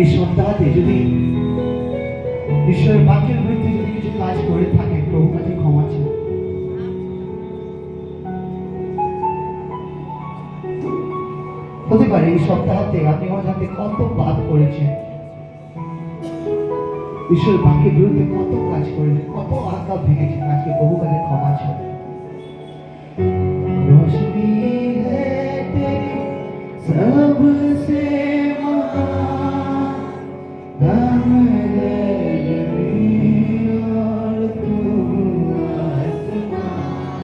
এই সপ্তাহতে যদি ঈশ্বরের বাক্যের বিরুদ্ধে যদি কিছু কাজ করে থাকে, প্রভু কাছে ক্ষমা চান। হতে পারে এই সপ্তাহতে আপনি আমার সাথে কত পাপ করেছেন, ঈশ্বরের বাক্যের বিরুদ্ধে কত কাজ করেছেন, কত আজ্ঞা ভেঙেছেন। আজকে প্রভু কাছে ক্ষমা চান। रोशनी है तेरी सब